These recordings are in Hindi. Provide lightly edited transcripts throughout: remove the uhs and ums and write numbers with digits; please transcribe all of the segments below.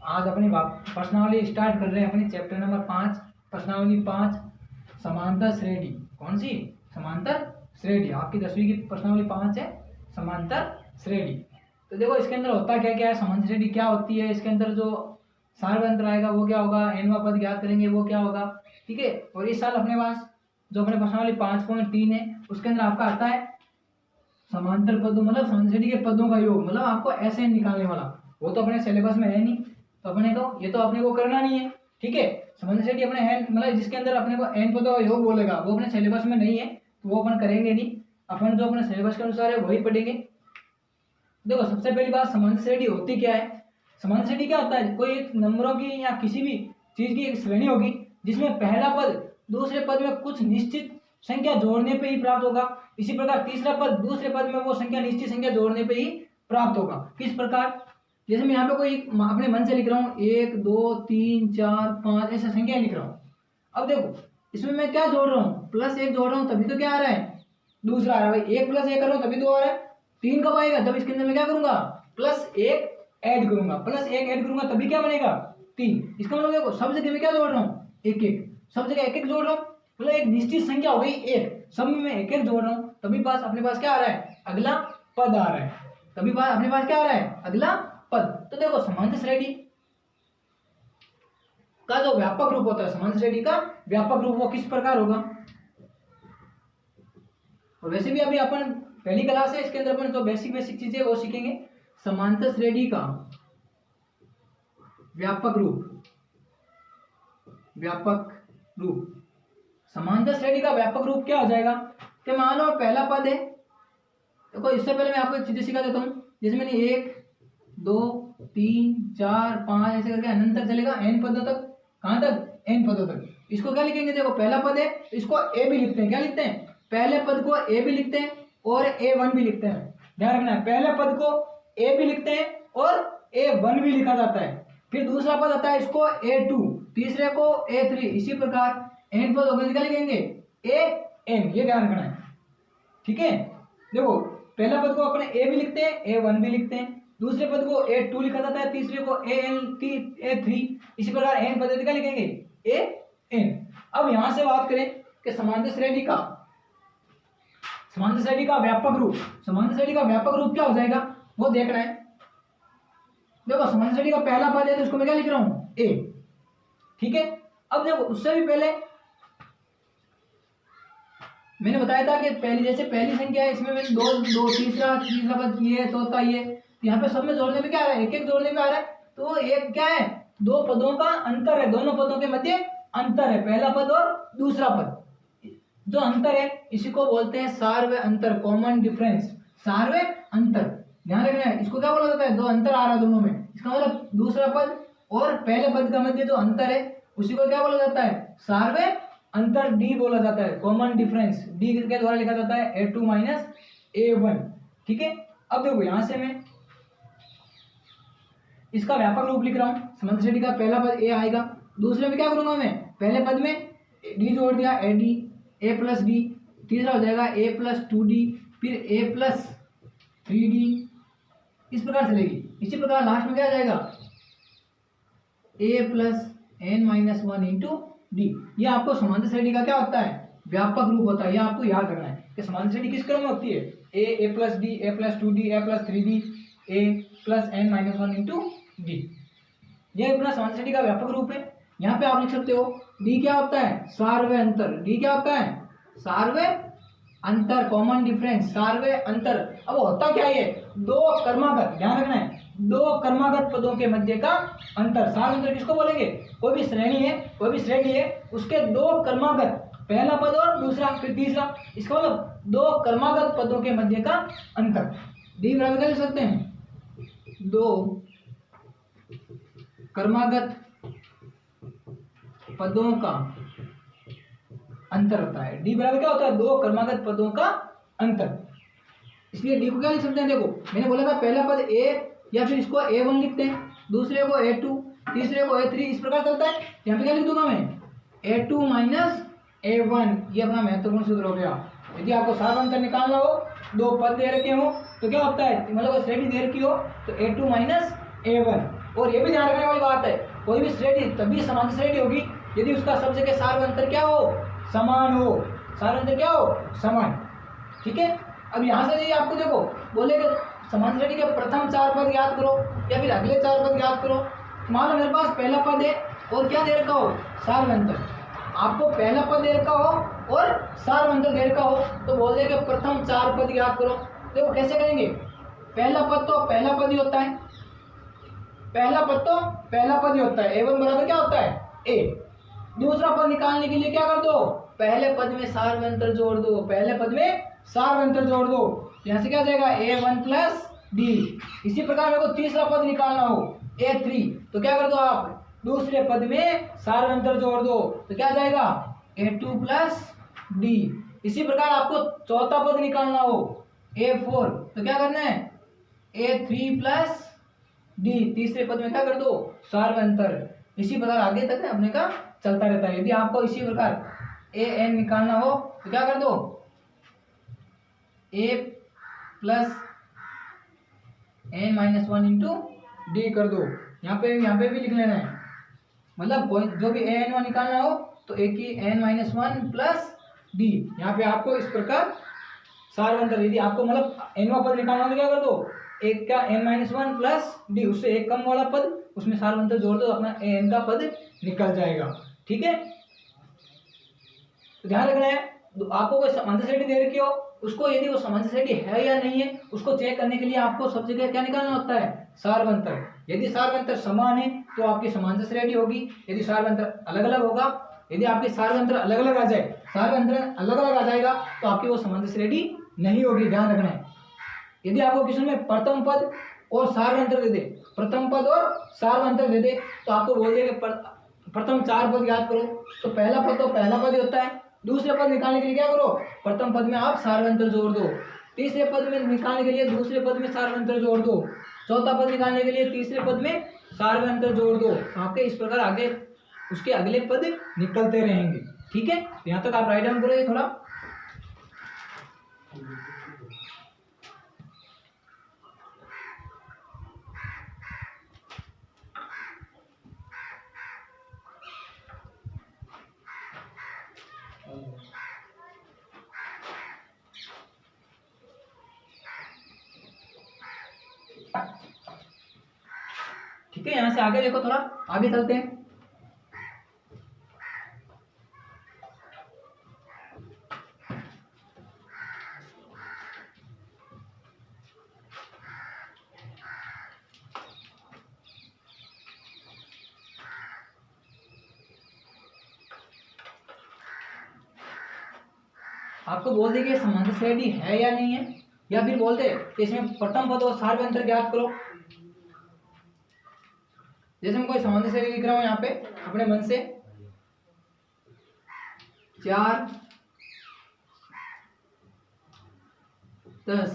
आज अपनी प्रश्नावली स्टार्ट कर रहे हैं, अपनी चैप्टर नंबर 5 प्रश्नावली 5 समांतर श्रेणी। कौन सी? समांतर श्रेणी। आपकी 10वीं की प्रश्नावली 5 है समांतर श्रेणी। तो देखो इसके अंदर होता क्या क्या है, समांतर श्रेणी क्या होती है, इसके अंदर जो सार अंतर आएगा वो क्या होगा, nवां पद ज्ञात करेंगे वो क्या होगा, ठीक है। और इस साल अपने पास जो अपने प्रश्नावली 5.3 है उसके अंदर आपका आता है समांतर पदों, मतलब समांतर श्रेणी के पदों का योग, मतलब आपको ऐसे निकालने वाला। वो तो अपने सिलेबस में है नहीं, तो अपने को ये तो अपने को करना नहीं है, ठीक है। समांतर श्रेणी अपने है मतलब जिसके अंदर अपने को n पदों का योग बोलेगा वो अपने सिलेबस में नहीं है, तो वो अपन करेंगे नहीं। अपन जो अपने सिलेबस के अनुसार है वही पढ़ेंगे। देखो सबसे पहली बात, समांतर श्रेणी होती क्या है। समांतर श्रेणी क्या होता है, कोई एक नंबरों की या किसी भी चीज की एक श्रेणी होगी जिसमें पहला पद दूसरे पद में कुछ निश्चित संख्या जोड़ने पे ही प्राप्त होगा। इसी प्रकार तीसरा पद दूसरे पद में वो संख्या निश्चित संख्या जोड़ने पे ही प्राप्त होगा। किस प्रकार, जैसे मैं यहाँ पे कोई अपने मन से लिख रहा हूँ 1 2 3 4 5 ऐसा संख्या लिख रहा हूँ। अब देखो इसमें मैं क्या जोड़ रहा हूँ, +1 जोड़ रहा हूँ तभी तो क्या आ रहा है, दूसरा आ रहा है भाई। 1 + 1 कर रहा हूँ तभी तो आ रहा है। 3 कब आएगा, जब इसके अंदर मैं क्या करूंगा, +1 ऐड करूंगा, +1 ऐड करूंगा तभी क्या बनेगा 3। इसका मतलब देखो सब जगह मैं क्या जोड़ रहा हूँ, 1 1, सब जगह 1 1 जोड़ रहा हूँ, मतलब एक निश्चित संख्या हो गई 1, सब में मैं 1 1 जोड़ रहा हूँ, तभी पास अपने पास क्या आ रहा है, अगला पद आ रहा है, तभी पास अपने पास क्या आ रहा है, अगला पद। तो देखो समांतर श्रेणी का जो व्यापक रूप होता है, समांतर श्रेणी का व्यापक रूप वो किस प्रकार होगा। और वैसे भी अभी अपन पहली क्लास है, इसके अंदर अपन जो बेसिक चीजें वो सीखेंगे। समांतर श्रेणी का व्यापक रूप, समांतर श्रेणी का व्यापक रूप क्या हो जाएगा कि मान लो पहला पद है, देखो इससे पहले मैं आपको एक चीजें सिखा देता हूँ। जैसे मैंने 1 2 3 4 5 ऐसे करके अनंत तक चलेगा, n पदों तक। कहां तक, n पदों तक। इसको क्या लिखेंगे, देखो पहला पद है इसको a भी लिखते हैं, क्या लिखते हैं, पहले पद को a भी लिखते हैं और a1 भी लिखते हैं। ध्यान रखना है, पहले पद को a भी लिखते हैं और a1 भी लिखा जाता है। फिर दूसरा पद आता है इसको a2, तीसरे को a3, इसी प्रकार n पद होगा क्या लिखेंगे an, ये ध्यान रखना है, ठीक है। देखो पहला पद को अपने a भी लिखते हैं, a1 भी लिखते हैं, दूसरे पद को a2 लिखा जाता है, तीसरे को a3, इसी प्रकार n पद क्या लिखेंगे an। अब यहां से बात करें कि समांतर श्रेणी का व्यापक रूप, समांतर श्रेणी का व्यापक रूप क्या हो जाएगा वो देखना है। देखो समांतर श्रेणी का पहला पद है तो उसको मैं क्या लिख रहा हूं a, ठीक है। अब देखो उससे भी पहले मैंने बताया था कि पहली संख्या है, इसमें मैंने दो तीसरा पद ये चौथा ये, यहाँ पे सब में जोड़ने में क्या आ रहा है, 1 1 जोड़ने में आ रहा है। तो एक क्या है, दो पदों का अंतर है, दोनों पदों के मध्य अंतर है, पहला पद और दूसरा पद। जो अंतर है इसी को बोलते हैं सार्वय अंतर, कॉमन डिफरेंस, सार्वय अंतर। ध्यान रखना है, इसको क्या बोला जाता है, दो अंतर आ रहा है दोनों में, इसका मतलब दूसरा पद और पहले पद का मध्य जो अंतर है उसी को क्या बोला जाता है, सार्वय अंतर, डी बोला जाता है, कॉमन डिफरेंस, डी के द्वारा लिखा जाता है a2 - a1, ठीक है। अब देखो यहां से मैं इसका व्यापक रूप लिख रहा हूं। समांतर श्रेणी का पहला पद a आएगा, दूसरे में क्या करूंगा मैं, पहले पद में d जोड़ दिया, ad a + d, तीसरा हो जाएगा a + 2d, फिर a + 3d, इस प्रकार चलेगी। इसी प्रकार लास्ट में क्या आ जाएगा a + n - 1 × d। ये आपको समांतर श्रेणी का क्या होता है, व्यापक रूप होता है। ये आपको याद रखना है कि समांतर श्रेणी किस क्रम में होती है, a + d, a + 2d, a + 3d, a + n - 1 × d। ये अपना समांतर श्रेणी का व्यापक रूप है। यहाँ पे आप लिख सकते हो d क्या होता है, सार्वय अंतर, d क्या होता है, सार्वय अंतर, कॉमन डिफरेंस, सार्वय अंतर। अब होता क्या है, दो क्रमागत, ध्यान रखना है, दो क्रमागत पदों के मध्य का अंतर। सार्वय अंतर किसको बोलेंगे, कोई भी श्रेणी है उसके दो क्रमागत, पहला पद और दूसरा फिर तीसरा, इसका मतलब दो क्रमागत पदों के मध्य का अंतर। डी बराबर क्या लिख सकते हैं, दो क्रमागत पदों का अंतर होता है। डी बराबर क्या होता है, दो क्रमागत पदों का अंतर। इसलिए डी को क्या लिख सकते हैं, देखो मैंने बोला था पहला पद a, या फिर इसको a1 लिखते हैं, दूसरे को a2, तीसरे को a3, इस प्रकार चलता है। यहाँ पे क्या लिख दूंगा मैं, a2 - a1, ये अपना महत्वपूर्ण सूत्र हो गया। यदि आपको सार्वय अंतर निकालना हो, दो पद दे रखे हो तो क्या होता है, मतलब श्रेणी दे रखी हो तो a2 - a1, और ये भी ध्यान रखने वाली बात है, कोई भी श्रेणी तभी समांतर श्रेणी होगी यदि उसका सब जगह सार्वंतर क्या हो, समान हो। सार्वंतर क्या हो, समान। ठीक है। अब यहाँ से यदि आपको देखो बोलेगा समांतर श्रेणी के प्रथम 4 पद याद करो या फिर अगले 4 पद याद करो। मान लो मेरे पास पहला पद है और क्या दे रखा हो, सार्वंतर। आपको पहला पद दे रखा हो और सार्वंतर दे रखा हो तो बोल देगा प्रथम 4 पद याद करो। देखो कैसे करेंगे, पहला पद तो पहला पद ही होता है, पहला पद तो पहला पद ही होता है, a1 बराबर क्या होता है, a। दूसरा पद निकालने के लिए क्या कर दो, पहले पद में सार्वंतर जोड़ दो, पहले पद में सार्वंतर जोड़ दो। यहाँ से क्या जाएगा, a1 प्लस d। इसी प्रकार मेरे को तीसरा पद निकालना हो a3 तो क्या कर दो आप, दूसरे पद में सार्वंतर जोड़ दो तो क्या जाएगा a2 प्लस d। इसी प्रकार आपको चौथा पद निकालना हो a4 तो क्या करना है a3 प्लस d। तीसरे पद में क्या कर दो, सार्वंतर। इसी प्रकार आगे तक अपने का चलता रहता है। यदि आपको इसी प्रकार an निकालना हो तो क्या कर दो, a plus n-1 into D कर दो। यहाँ पे भी लिख लेना है, मतलब जो भी an1 निकालना हो तो a की n-1 प्लस डी। यहाँ पे आपको इस प्रकार सार्वंतर, यदि आपको मतलब n वां पद निकालना हो तो क्या कर दो, एक का n-1 प्लस डी, उससे एक कम वाला पद उसमें सार्वंतर जोड़ दो, अपना an का पद निकल जाएगा। ठीक है। तो ध्यान रखना है, आपको कोई समांतर श्रेणी दे रखी हो, उसको यदि वो समांतर श्रेणी है या नहीं है उसको चेक करने के लिए आपको सब जगह क्या निकालना होता है, सार्वंतर। यदि सार्वंतर समान है तो आपकी समांतर श्रेणी होगी, यदि सार्वंतर अलग अलग होगा, यदि आपके सार्वंतर अलग अलग आ जाए, सार्वंतर अलग अलग आ जाएगा तो आपकी वो समांतर श्रेणी नहीं होगी। ध्यान रखना है। यदि आपको क्वेश्चन में प्रथम पद और सार्वंतर दे दे, प्रथम पद और सार्वंतर दे दे तो आपको बोल दे कि प्रथम 4 पद याद करो, तो पहला पद तो पहला पद ही होता है। दूसरे पद निकालने के लिए क्या करो, प्रथम पद में आप सार्वंतर जोड़ दो, तीसरे पद में निकालने के लिए दूसरे पद में सार्वंतर जोड़ दो, चौथा पद निकालने के लिए तीसरे पद में सार्वंतर जोड़ दो। आपके इस प्रकार आगे उसके अगले पद निकलते रहेंगे। ठीक है। यहाँ तक आप राइट डाउन करोगे थोड़ा। ठीक है। यहां से आगे देखो, थोड़ा आगे चलते हैं। आपको बोल दे कि समांतर श्रेणी है या नहीं है, या फिर बोल दे कि इसमें प्रथम पद और सार्वंतर ज्ञात करो। जैसे मैं कोई समांतर श्रेणी लिख रहा हूं यहाँ पे अपने मन से, 4, 10,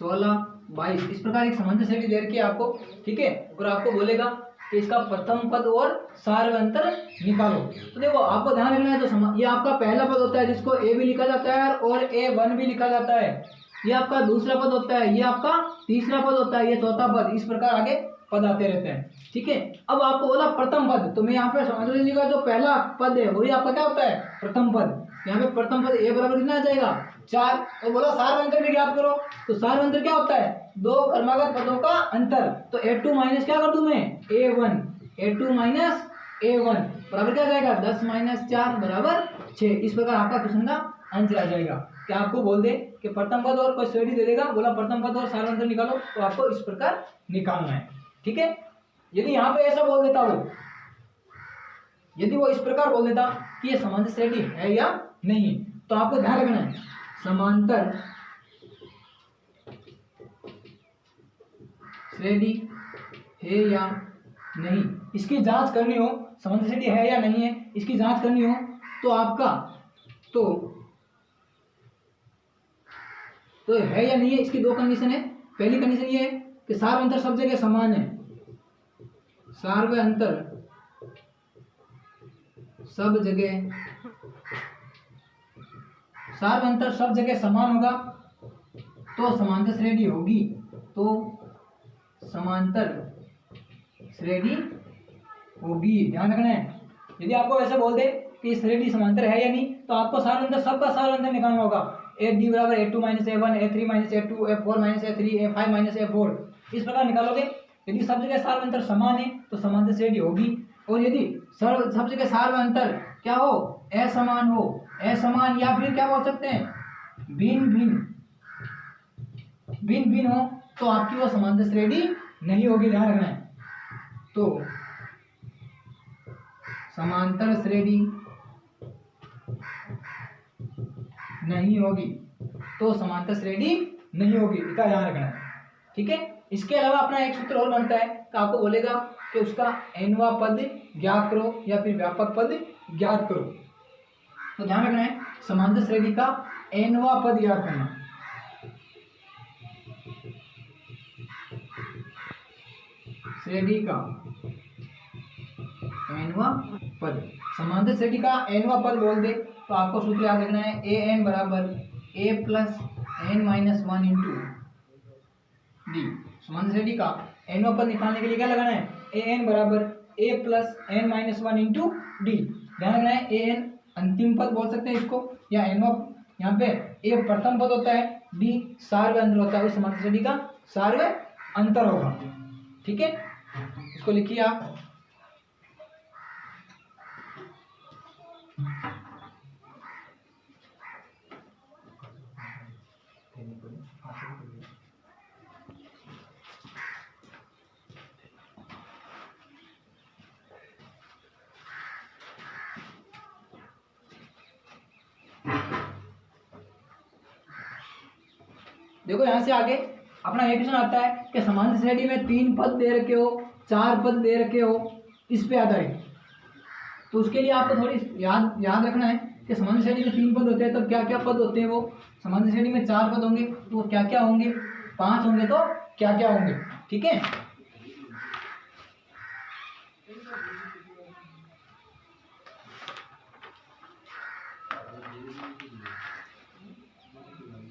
16, 22 इस प्रकार एक समांतर श्रेणी दे रखी है आपको। ठीक है। और आपको बोलेगा कि इसका प्रथम पद और सार्वंतर निकालो। तो देखो आपको ध्यान रखना है, तो ये आपका पहला पद होता है जिसको a भी लिखा जाता है और a1 भी लिखा जाता है। ये आपका दूसरा पद होता है, ये आपका तीसरा पद होता है, ये चौथा पद। इस प्रकार आगे पद आते रहते हैं। ठीक है। अब आपको बोला प्रथम पद, तो मैं यहाँ पे समांतर श्रेणी का जो पहला पद है वही आपका क्या होता है, प्रथम पद। यहाँ पे प्रथम पद a बराबर कितना आ जाएगा, 4। और बोला सार्वंतर भी ज्ञात करो, तो सार्वंतर क्या होता है, दो क्रमागत पदों का अंतर। तो a2 माइनस क्या कर दूं मैं, a1, a2 माइनस a1 बराबर क्या जाएगा, 10 माइनस 4 बराबर 6। इस प्रकार आपका क्वेश्चन का आंसर आ जाएगा। क्या आपको बोल दे कि प्रथम पद और कोई श्रेणी दे देगा, बोला प्रथम पद और सार्वंतर निकालो, तो आपको इस प्रकार निकालना है। ठीक है। यदि यहाँ पे ऐसा बोल देता वो, यदि वो इस प्रकार बोल देता कि ये समांतर श्रेणी है या नहीं, तो आपको ध्यान रखना है समांतर श्रेणी है या नहीं, इसकी जांच करनी हो, समांतर श्रेणी है या नहीं है इसकी जांच करनी हो तो आपका तो है या नहीं है, इसकी दो कंडीशन है। पहली कंडीशन ये है कि सार्वंतर सब जगह समान है, सार्वंतर सब जगह समान होगा तो समांतर श्रेणी होगी, तो समांतर श्रेणी होगी, ध्यान रखना है। यदि आपको ऐसे बोल दे कि श्रेणी समांतर है या नहीं, तो आपको सारांतर सबका सारांतर निकालना होगा। AD बराबर A2 minus A1, A3 minus A2, A4 minus A3, A5 minus A4, इस प्रकार निकालोगे। यदि सब जगह सारांतर समान है तो समांतर श्रेणी होगी, और यदि सब जगह सारांतर क्या हो, असमान हो, असमान या फिर क्या बोल सकते हैं भिन्न भिन्न हो, तो आपकी वो समांतर श्रेणी नहीं होगी, ध्यान रखना है। तो समांतर श्रेणी नहीं होगी, तो समांतर श्रेणी नहीं होगी, इसका ध्यान रखना है, ठीक है। इसके अलावा अपना एक सूत्र और बनता है तो आपको बोलेगा कि उसका nवां पद ज्ञात करो या फिर व्यापक पद ज्ञात करो। तो ध्यान रखना है, समांतर श्रेणी का nवां पद ज्ञात करना। श्रेणी का nवां पद, समांतर श्रेणी का nवां पद बोल दे तो आपको सूत्र याद रखना है, an बराबर a plus n minus 1 into D. समांतर श्रेणी का nवां पद निकालने के लिए क्या लगाना है, an बराबर a plus n minus 1 into D. ध्यान रखना है, an अंतिम पद बोल सकते हैं इसको, या nवां, यहाँ पे a प्रथम पद होता है, d सार्वय अंतर होता है, उस समांतर श्रेणी का सार्वय अंतर होगा, ठीक है। इसको लिखिए आप, देखो यहां से आगे अपना ये क्वेश्चन आता है कि समांतर श्रेणी में 3 पद दे रखे हो, 4 पद दे रखे हो, इस पे आधारित। तो उसके लिए आपको थोड़ी याद रखना है कि समांतर श्रेणी में 3 पद होते हैं तो क्या क्या पद होते हैं। वो समांतर श्रेणी में 4 पद होंगे तो क्या क्या होंगे, 5 होंगे तो क्या क्या होंगे, ठीक है।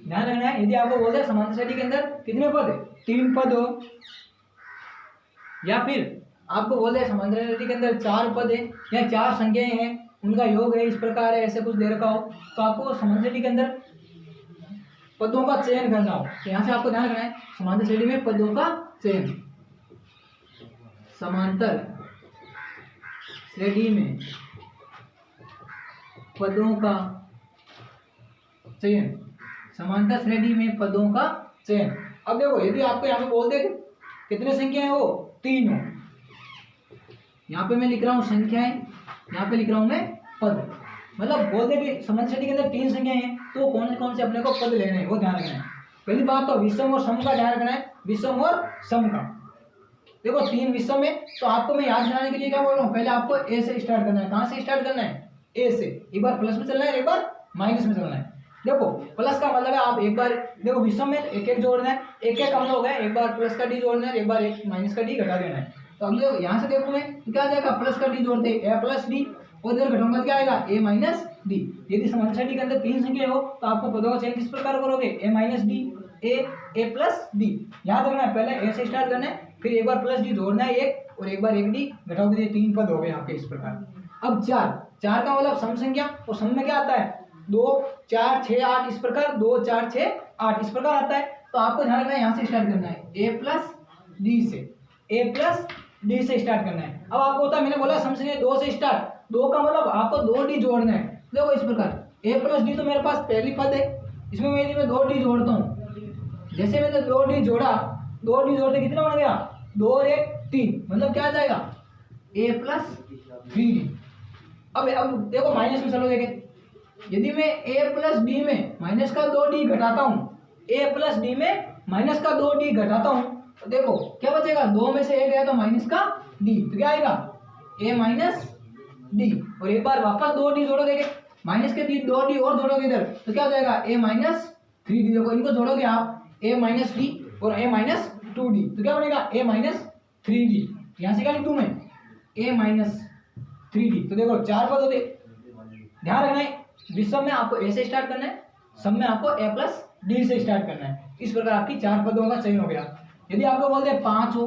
ध्यान रखना है, यदि आपको बोलते हैं समांतर श्रेणी के अंदर कितने पद है, 3 पद हो, या फिर आपको बोलते हैं समांतर श्रेणी के अंदर 4 पद है या 4 संख्याएं हैं, उनका योग है इस प्रकार है, ऐसे कुछ दे रखा हो, तो आपको समांतर श्रेणी के अंदर पदों का चयन करना हो। तो यहाँ से आपको ध्यान रखना है, समांतर श्रेणी में पदों का चयन, समांतर श्रेणी में पदों का चयन, समांतर श्रेणी में पदों का चयन। अब देखो यदि आपको यहाँ पे बोल दे कितने संख्याएं हो, 3 हो, यहाँ पे मैं लिख रहा हूँ संख्याएं, यहाँ पे लिख रहा हूँ मैं पद, मतलब बोल दे कि समांतर श्रेणी के अंदर 3 संख्याएं हैं तो कौन से अपने को पद लेने हैं वो ध्यान रखना है। पहली बात तो विषम और सम का ध्यान रखना है, विषम और सम का। देखो 3 विषम है तो आपको मैं याद दिलाने के लिए क्या बोल रहा हूँ, पहले आपको ए से स्टार्ट करना है। कहाँ से स्टार्ट करना है, ए से। एक बार प्लस में चलना है, एक बार माइनस में चलना है। देखो प्लस का मतलब है आप एक बार देखो विषम में एक एक जोड़ना है, एक एक हम लोग है, एक बार प्लस का डी जोड़ना है, एक बार एक माइनस का डी घटा देना है। तो हम लोग यहाँ से देखो मैं क्या आ जाएगा, प्लस का डी जोड़ते ए प्लस डी, और इधर घटाऊंगा क्या आएगा, ए माइनस डी। यदि समांतर श्रेणी के अंदर 3 संख्या हो तो आपको पदों का चयन किस प्रकार करोगे, ए माइनस डी, ए प्लस डी। याद रखना है पहले ए से स्टार्ट करना है, फिर एक बार प्लस डी जोड़ना है एक, और एक बार एक डी घटाओगे, 3 पद हो गए आपके इस प्रकार। अब 4 का मतलब सम संख्या, और सम में क्या आता है 2 4 6 8, इस प्रकार 2 4 6 8 इस प्रकार आता है। तो आपको ध्यान रखना है यहाँ से स्टार्ट करना है, ए प्लस डी से, ए प्लस डी से स्टार्ट करना है। अब आपको होता है मैंने बोला सम संख्या 2 से स्टार्ट, 2 का मतलब आपको 2 डी जोड़ना है। देखो इस प्रकार ए प्लस डी तो मेरे पास पहली पद है, इसमें मैं 2 डी जोड़ता हूँ। जैसे मैंने 2 डी जोड़ा, 2 डी जोड़ते कितना बन गया, 2 और 1 3, मतलब क्या आ जाएगा ए प्लस 3डी। अब देखो माइनस में चलो देखें, यदि मैं ए प्लस डी में माइनस का 2 डी घटाता हूँ, ए प्लस डी में माइनस का 2 डी घटाता हूँ, तो देखो क्या बचेगा, 2 में से 1 गया तो माइनस का डी, तो क्या आएगा ए माइनस डी। और एक बार वापस 2 डी जोड़ो, देखे माइनस के 2 डी और जोड़ोगे इधर तो क्या हो जाएगा ए माइनस 3डी। देखो इनको जोड़ोगे आप ए माइनस डी और ए माइनस 2डी, तो क्या बनेगा ए माइनस 3डी। यहाँ से क्या लिख दूँ मैं, ए माइनस 3डी। तो देखो 4 पद होते। ध्यान रखना है विषम में आपको ए से स्टार्ट करना है, सम में आपको ए प्लस डी से स्टार्ट करना है। इस प्रकार आपकी 4 पदों का चयन हो गया। यदि आपको बोलते हैं 5 हो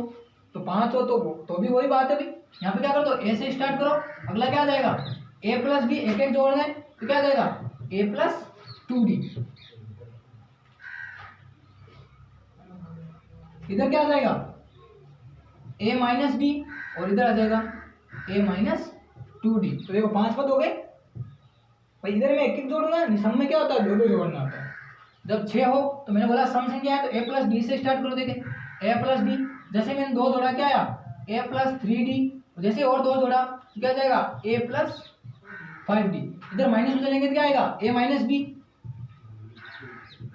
तो 5 हो तो भी वही बात है भाई। यहाँ पे क्या कर दो, ए से स्टार्ट करो, अगला क्या आ जाएगा ए प्लस बी, एक एक जोड़ दें तो क्या आ जाएगा ए प्लस 2d। इधर क्या आ जाएगा ए माइनस डी और इधर आ जाएगा ए माइनस 2d। तो देखो 5 पद हो गए भाई। इधर मैं एक एक जोड़ूंगा, सम में क्या होता है दो दो जोड़ना होता है। जब 6 हो तो मैंने बोला सम संख्या है तो ए प्लस डी से स्टार्ट करो। देखे ए प्लस डी, जैसे मैंने 2 जोड़ा क्या आया ए प्लस 3d, जैसे और 2 जोड़ा तो क्या जाएगा ए प्लस 5d। इधर माइनस में चलेंगे तो क्या आएगा ए माइनस बी,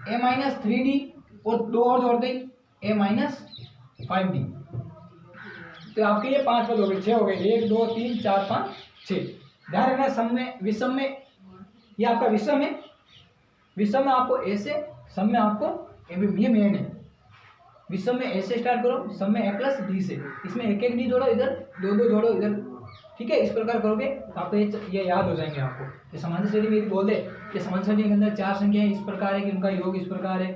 ए माइनस 3d और 2 और जोड़ दें ए माइनस 5d। तो आपके ये 5 पद हो गए, 6 हो गए, 1 2 3 4 5 6। ध्यान रखना सम में विषम में, ये आपका विषम है, विषम में आपको ए से, सम में आपको ये मेन है। विषम में ए से स्टार्ट करो, सम में ए प्लस डी से, इसमें एक एक डी जोड़ो, इधर दो दो जोड़ो इधर, ठीक है। इस प्रकार करोगे तो आपको ये याद हो जाएंगे आपको। ये समांतर श्रेणी में यदि बोल दे कि समांतर श्रेणी के अंदर 4 संख्याएं इस प्रकार है कि उनका योग इस प्रकार है,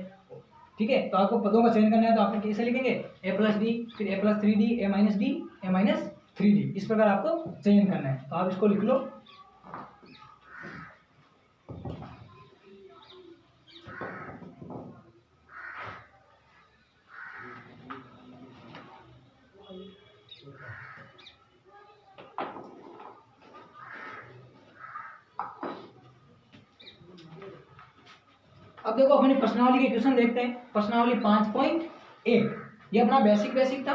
ठीक है। तो आपको पदों का चयन करना है तो आपने कैसे लिखेंगे ए प्लस डी, फिर ए प्लस 3d, ए माइनस डी, ए माइनस 3d, इस प्रकार आपको चयन करना है। तो आप इसको लिख लो। अब देखो अपनी प्रश्नावली के क्वेश्चन देखते हैं। प्रश्नावली 5.1, ये अपना बेसिक था।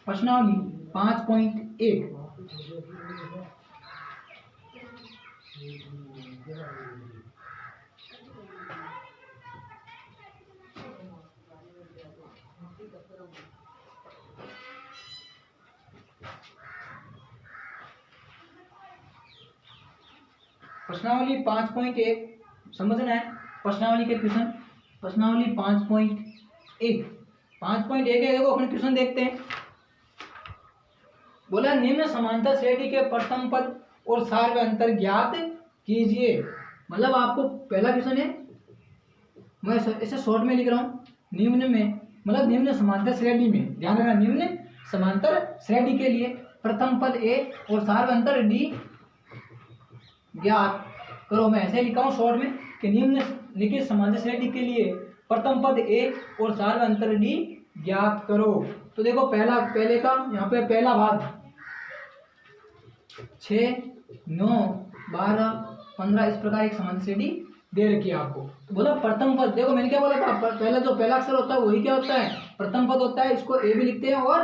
प्रश्नावली 5.1, प्रश्नावली 5.1 समझना है। प्रश्नावली के क्वेश्चन, प्रश्नावली 5.1, 5.1 है। देखो अपने क्वेश्चन देखते हैं। बोला निम्न समांतर श्रेणी के प्रथम पद और सार में अंतर ज्ञात कीजिए। मतलब आपको पहला क्वेश्चन है, मैं ऐसे शॉर्ट में लिख रहा हूँ, निम्न में मतलब निम्न समांतर श्रेणी में, ध्यान रखना निम्न समांतर श्रेणी के लिए प्रथम पद ए और सार में अंतर डी ज्ञात करो। मैं ऐसे लिखा हूँ शॉर्ट में कि निम्नलिखित समांतर श्रेणी के लिए प्रथम पद ए और सार में अंतर डी ज्ञात करो। तो देखो पहले का यहाँ पे पहला भाग 6 9 12 15 इस प्रकार एक समांतर श्रेणी दे रखी है आपको। तो बोला प्रथम पद, देखो मैंने क्या बोला था, पहला अक्षर होता है वही क्या होता है प्रथम पद होता है। इसको ए भी लिखते हैं और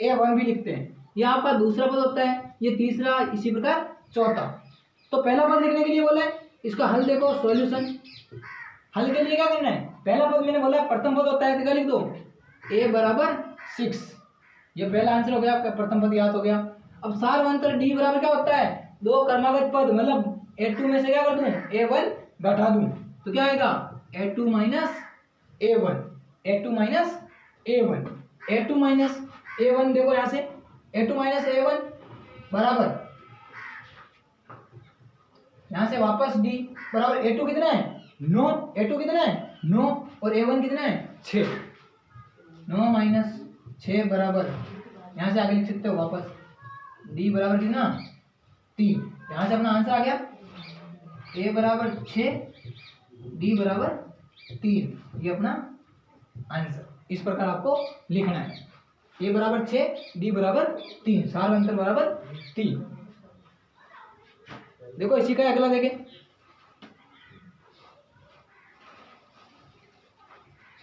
A1 भी लिखते हैं। ये आपका दूसरा पद होता है, ये तीसरा, इसी प्रकार चौथा। तो पहला पद लिखने के लिए बोला है, इसका हल देखो सॉल्यूशन। हल के लिए क्या करना है, पहला पद मैंने बोला प्रथम पद होता है तो क्या लिख दो a बराबर 6, ये पहला आंसर हो गया आपका, प्रथम पद याद हो गया। अब सार अंतर d बराबर क्या होता है, दो क्रमागत पद, मतलब a2 में से क्या कर दूं a1 घटा दूं तो क्या आएगा a2 minus a1, a2 minus a1, a2 minus a1। देखो यहाँ से a2 माइनस a1 बराबर, यहाँ से वापस d बराबर a2 कितना है 9, a2 कितना है 9 और a1 कितना है 6, 9 माइनस 6 बराबर, यहाँ से आगे लिख सकते हो वापस d बराबर कितना 3। यहाँ से अपना आंसर आ गया a बराबर 6 d बराबर 3, ये अपना आंसर। इस प्रकार आपको लिखना है, a बराबर 6 d बराबर 3, सार अंतर बराबर 3। देखो इसी का अगला देखें,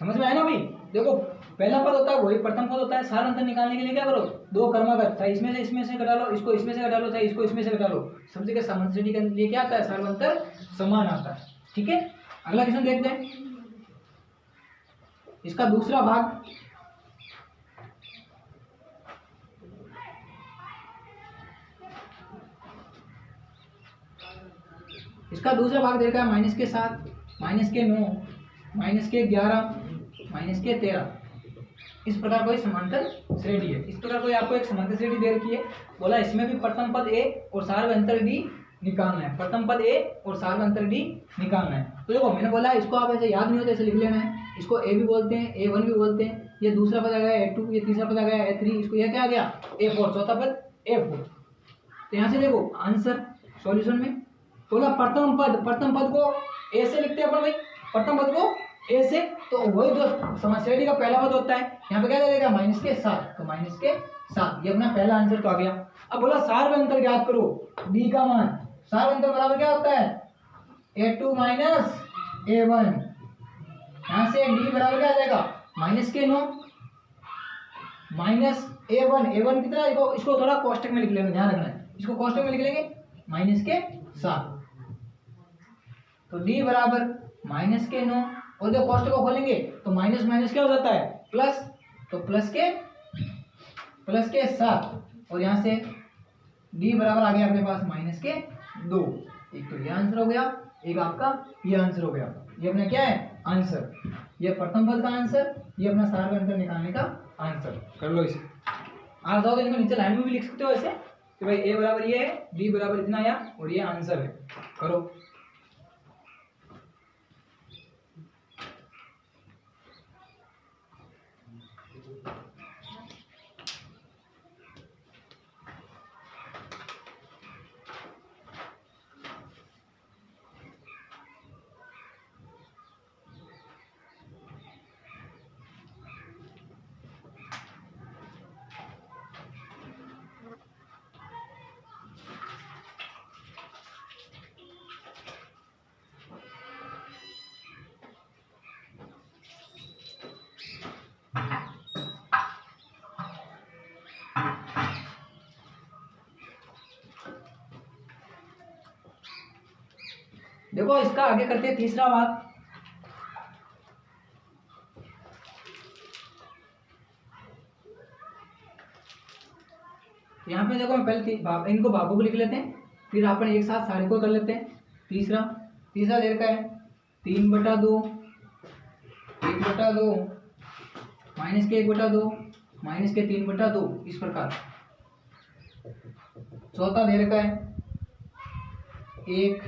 समझ में आया ना भाई। देखो पहला पद होता है वही प्रथम पद होता है, सार अंतर निकालने के लिए क्या करो, दो क्रमागत, चाहे इसमें से घटा लो, इसको इसमें से घटा लो, चाहे इसको इसमें से घटा लो, सब जगह समांतर के लिए क्या आता है सार अंतर समान आता है। ठीक है, अगला क्वेश्चन देखते हैं, इसका दूसरा भाग। इसका दूसरा भाग दे रखा है माइनस के 7, माइनस के 9, माइनस के 11, माइनस के 13। इस प्रकार कोई समांतर श्रेणी है, इस प्रकार कोई आपको एक समांतर श्रेणी दे रखी है। बोला इसमें भी प्रथम पद a और सार में अंतर d निकालना है, प्रथम पद a और सार में अंतर d निकालना है। तो देखो मैंने बोला इसको आप ऐसे याद नहीं होते ऐसे लिख लेना है, इसको a भी बोलते हैं, a1 भी बोलते हैं, ये दूसरा पद आ गया A2, ये तीसरा पद आ गया A3, इसको ये क्या आ गया A4, चौथा पद A4। तो यहाँ से देखो आंसर सॉल्यूशन में बोला प्रथम पद को A से लिखते हैं अपन भाई, प्रथम पद को A से, तो वही जो श्रेणी का पहला पद होता है यहाँ पे क्या दे देगा -7, तो -7 ये अपना पहला आंसर तो आ गया। अब बोला सार में अंतर ज्ञात करो D का मान, सार अंतर बराबर क्या होता है A2 - A1, यहाँ से D बराबर क्या आ जाएगा -9 -A1 कितना, इसको थोड़ा कोष्टक में लिख लेंगे, ध्यान रखना है, इसको कोष्टक में लिख लेंगे -7, तो D बराबर -9, और जब कोष्टक को खोलेंगे तो माइनस माइनस क्या हो जाता है प्लस, तो प्लस के 7, और यहाँ से D बराबर आ गया अपने पास -2। एक तो ये आंसर हो गया, एक आपका ये आंसर हो गया। ये अपना क्या है आंसर, ये प्रथम पद का आंसर, ये अपना सार में अंतर निकालने का आंसर। कर लो इसे, आ जाओगे इनको नीचे लाइन में भी लिख सकते हो ऐसे कि भाई A बराबर ये है, D बराबर इतना आया, और ये आंसर है। करो, देखो इसका आगे करते हैं तीसरा भाग। यहाँ पे देखो पहले इनको भागों को लिख लेते हैं, फिर अपन एक साथ सारे को कर लेते हैं। तीसरा देर का है 3/2, 1/2, -1/2, -3/2, इस प्रकार। चौथा देर का है 1,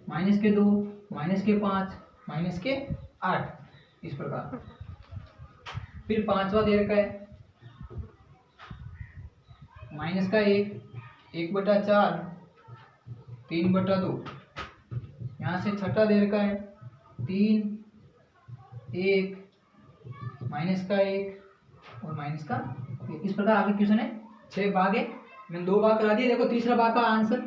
-2, -5, -8, इस प्रकार। फिर पांचवा देर का है -1, 1/4, 3/2। यहाँ से छठा देर का है 3, 1, -1 और -1। इस प्रकार आगे क्वेश्चन है 6 भाग है, मैंने 2 भाग करा दिए। देखो तीसरा भाग का आंसर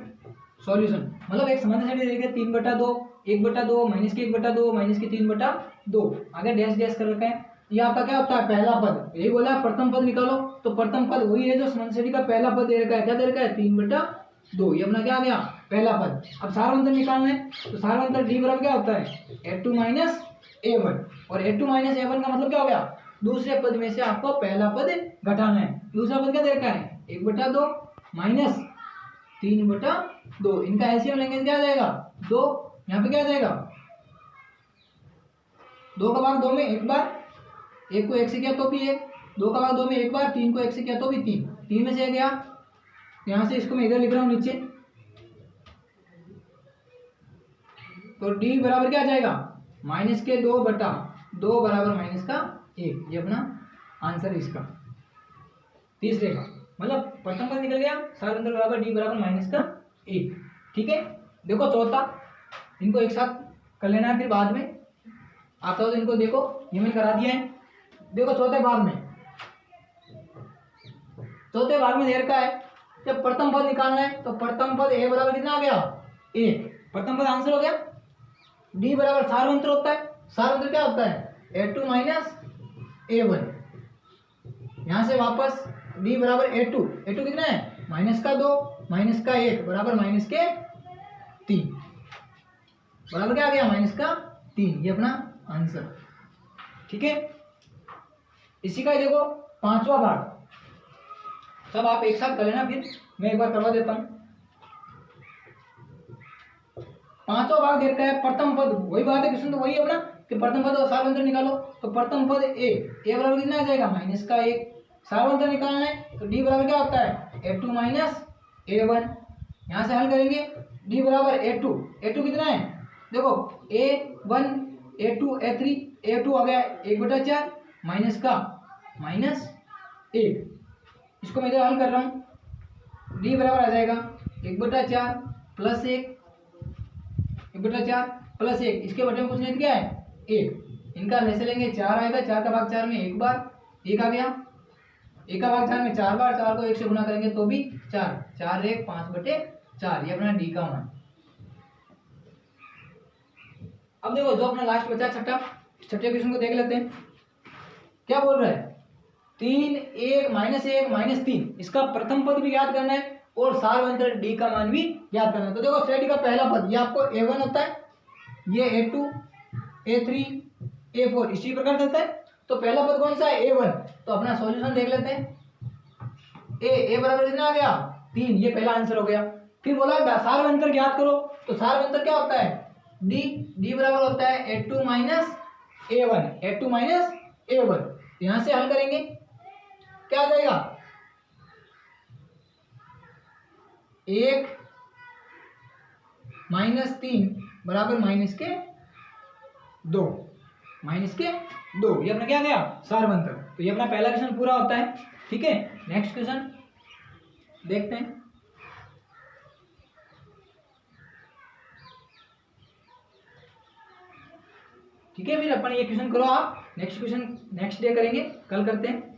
सॉल्यूशन, मतलब एक समांतर श्रेणी देखे 3/2, 1/2, -1/2, -3/2, आगे डैश कर रखा है। ये आपका क्या होता है पहला पद, यही बोला प्रथम पद निकालो, तो प्रथम पद वही है जो समांतर श्रेणी का पहला पद दे रखा है। क्या दे रखा है 3/2, ये अपना क्या आ गया पहला पद। अब सार अंतर निकालना है, तो सार अंतर D बराबर क्या होता है A2 - A1, और A2 - A1 का मतलब क्या हो गया दूसरे पद में से आपको पहला पद घटाना है। दूसरा पद क्या दे रखा है 1/2 -3/2, इनका एलसीएम लेंगे क्या आ जाएगा 2, यहाँ पे क्या आ जाएगा 2 का भाग 2 में एक बार, 1 को 1 से किया तो भी 1, 2 का भाग 2 में एक बार, 3 को 1 से किया तो भी 3, 3 में से गया, यहाँ से इसको मैं इधर लिख रहा हूँ नीचे, तो D बराबर क्या आ जाएगा -2/2 बराबर -1, ये अपना आंसर इसका तीसरे का। मतलब प्रथम पद निकल गया, सार अंतर बराबर D बराबर -1, ठीक है। देखो चौथा, इनको एक साथ कर लेना है, फिर बाद में आता हो तो इनको देखो, ये मैंने करा दिया है। देखो चौथे भाग में देर का है, जब प्रथम पद निकालना है तो प्रथम पद A बराबर कितना आ गया 1, प्रथम पद आंसर हो गया। D बराबर सार अंतर होता है, सार अंतर क्या होता है A2 - A1, यहाँ से वापस D बराबर A2 कितना है -2, -1 बराबर -3, बराबर क्या आ गया -3, ये अपना आंसर, ठीक है। इसी का देखो पांचवा भाग, सब आप एक साथ कर लेना, फिर मैं एक बार करवा देता हूं। पांचवा भाग देखता है प्रथम पद, वही बात है क्वेश्चन तो वही है अपना कि प्रथम पद और सार अंतर निकालो, तो प्रथम पद A बराबर कितना आ जाएगा -1, सार अंतर निकालना है तो D बराबर क्या होता है A2 - A1, यहाँ से हल करेंगे D बराबर A2 कितना है देखो A1, A2, A3, A2 आ गया 1/4, माइनस का -1। इसको मैं इधर हल कर रहा हूँ, डी बराबर आ जाएगा 1/4 प्लस 1, 1/4 प्लस 1, इसके बटे में कुछ नहीं क्या है 1, इनका ऐसे लेंगे 4 आएगा, 4 का भाग 4 में एक बार 1 आ गया, 1 का भाग 4 में 4 बार, 4 को 1 से गुना करेंगे तो भी 4, 4 1 5/4, ये अपना डी का मान। अब देखो जो अपना लास्ट बचा छठे क्वेश्चन को देख लेते हैं, क्या बोल रहा है 3 1 -1 -3, इसका प्रथम पद भी याद करना है और सार्वंतर डी का मान भी याद करना है। तो देखो स्टेडी का पहला पद ये आपको a1 होता है, ये a2 a3 a4 इसी प्रकार देता है। तो पहला पद कौन सा है a1, तो अपना सॉल्यूशन देख लेते हैं। a बराबर कितना आ गया 3, ये पहला आंसर हो गया। फिर बोला सार्वंतर ज्ञात करो, तो सार्वंतर क्या होता है d बराबर होता है a2 a1। यहां से हल करेंगे क्या आ जाएगा 1 -3 बराबर -2, ये अपना क्या गया सार्वंतर। तो ये अपना पहला क्वेश्चन पूरा होता है। ठीक है, नेक्स्ट क्वेश्चन देखते हैं। ठीक है, फिर अपन ये क्वेश्चन करो आप, नेक्स्ट क्वेश्चन नेक्स्ट डे करेंगे, कल करते हैं।